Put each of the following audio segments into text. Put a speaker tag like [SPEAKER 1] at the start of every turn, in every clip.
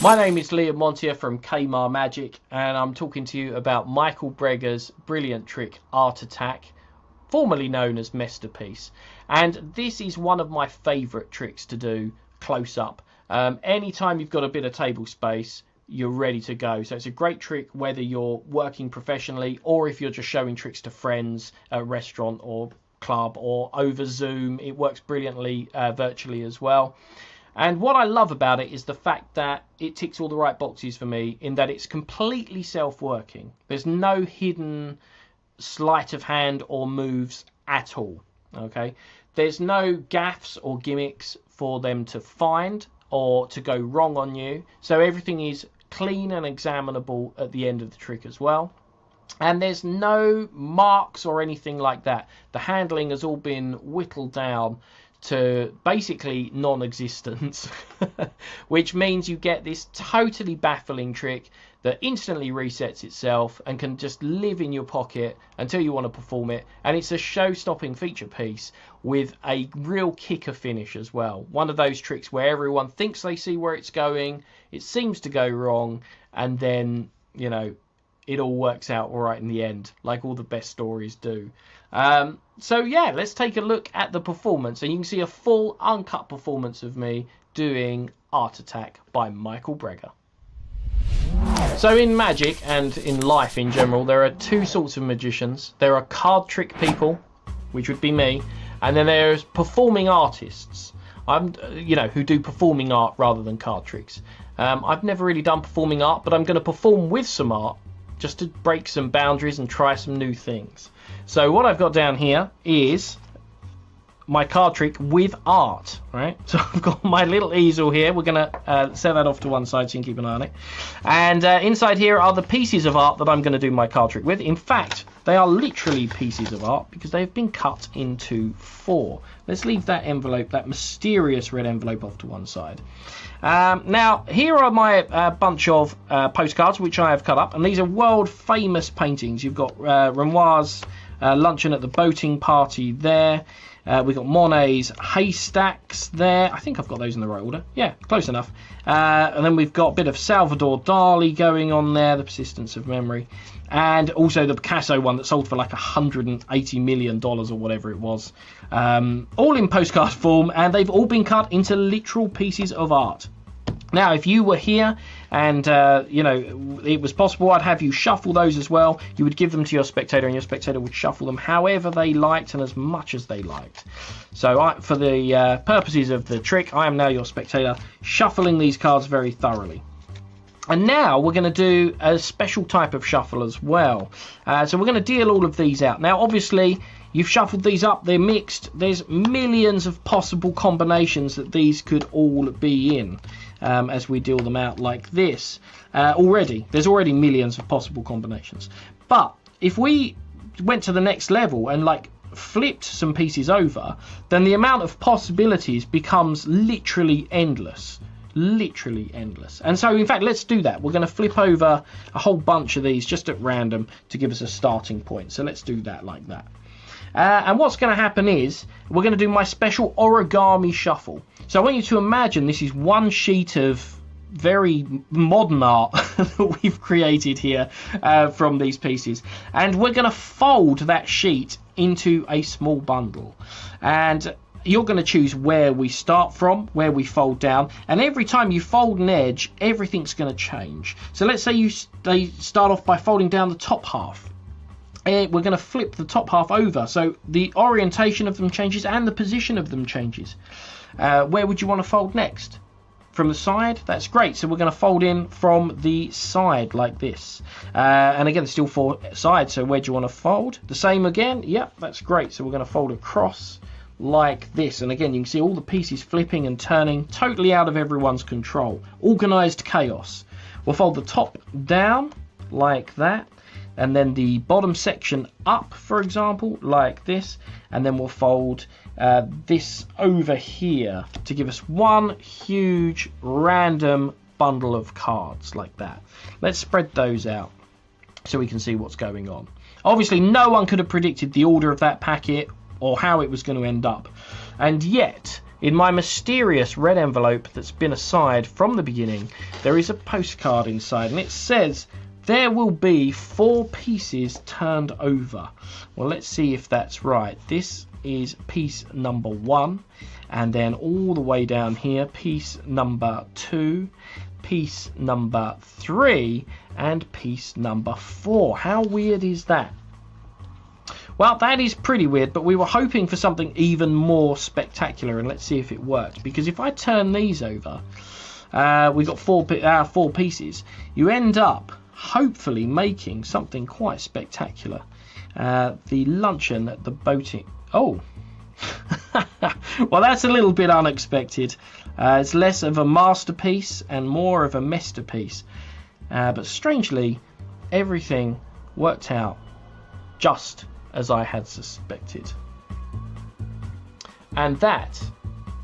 [SPEAKER 1] My name is Liam Montier from Kaymar Magic, and I'm talking to you about Michael Breggar's brilliant trick Art Attack, formerly known as Masterpiece. And this is one of my favourite tricks to do close up. Anytime you've got a bit of table space, you're ready to go. So it's a great trick whether you're working professionally or if you're just showing tricks to friends at a restaurant or club or over Zoom. It works brilliantly virtually as well. And what I love about it is the fact that it ticks all the right boxes for me in that it's completely self-working. There's no hidden sleight of hand or moves at all. Okay, there's no gaffes or gimmicks for them to find or to go wrong on you. So everything is clean and examinable at the end of the trick as well. And there's no marks or anything like that. The handling has all been whittled down to basically non-existence, which means you get this totally baffling trick that instantly resets itself and can just live in your pocket until you want to perform it. And it's a show-stopping feature piece with a real kicker finish as well. One of those tricks where everyone thinks they see where it's going, it seems to go wrong, and then, you know, it all works out all right in the end, like all the best stories do. So yeah, let's take a look at the performance, and you can see a full uncut performance of me doing Art Attack by Michael Breggar. So in magic and in life in general, there are two sorts of magicians. There are card trick people, which would be me, and then there's performing artists. Who do performing art rather than card tricks. I've never really done performing art, but I'm going to perform with some art just to break some boundaries and try some new things. So what I've got down here is my card trick with art, right? So I've got my little easel here. We're going to set that off to one side so you can keep an eye on it. And inside here are the pieces of art that I'm going to do my card trick with. In fact, they are literally pieces of art because they've been cut into 4. Let's leave that envelope, that mysterious red envelope, off to one side. Now, here are my bunch of postcards which I have cut up, and these are world famous paintings. You've got Renoir's luncheon at the boating party there. We've got Monet's haystacks there. I think I've got those in the right order. Yeah, close enough. And then we've got a bit of Salvador Dali going on there, The Persistence of Memory. And also the Picasso one that sold for like $180 million or whatever it was. All in postcard form, and they've all been cut into literal pieces of art. Now, if you were here and, it was possible, I'd have you shuffle those as well. You would give them to your spectator, and your spectator would shuffle them however they liked and as much as they liked. So for the purposes of the trick, I am now your spectator, shuffling these cards very thoroughly. And now we're going to do a special type of shuffle as well. So we're going to deal all of these out. Now, obviously, you've shuffled these up. They're mixed. There's millions of possible combinations that these could all be in as we deal them out like this. There's already millions of possible combinations. But if we went to the next level and flipped some pieces over, then the amount of possibilities becomes literally endless. Literally endless. And so in fact, let's do that. We're going to flip over a whole bunch of these just at random to give us a starting point. So let's do that like that. And what's going to happen is we're going to do my special origami shuffle. So I want you to imagine this is one sheet of very modern art that we've created here from these pieces, and we're going to fold that sheet into a small bundle. And you're going to choose where we start from, where we fold down, and every time you fold an edge, everything's going to change. So let's say they start off by folding down the top half. We're going to flip the top half over, so the orientation of them changes and the position of them changes. Where would you want to fold next? From the side? That's great. So we're going to fold in from the side like this. And again, still 4 sides, so where do you want to fold? The same again? Yep, that's great. So we're going to fold across like this, and again you can see all the pieces flipping and turning, totally out of everyone's control. Organized chaos. We'll fold the top down like that, and then the bottom section up, for example, like this, and then we'll fold this over here to give us one huge random bundle of cards like that. Let's spread those out so we can see what's going on. Obviously no one could have predicted the order of that packet or how it was going to end up, and yet In my mysterious red envelope that's been aside from the beginning, there is a postcard inside, and it says there will be 4 pieces turned over. Well, let's see if that's right. This is piece number 1, and then all the way down here, piece number 2, piece number 3, and piece number 4. How weird is that? Well, that is pretty weird, but we were hoping for something even more spectacular, and let's see if it worked. Because if I turn these over, we've got 4 pieces. You end up, hopefully, making something quite spectacular. The luncheon at the boating... Oh! Well, that's a little bit unexpected. It's less of a masterpiece and more of a masterpiece. But strangely, everything worked out just as I had suspected. And that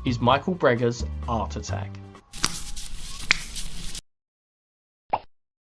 [SPEAKER 1] is Michael Breggar's Art Attack.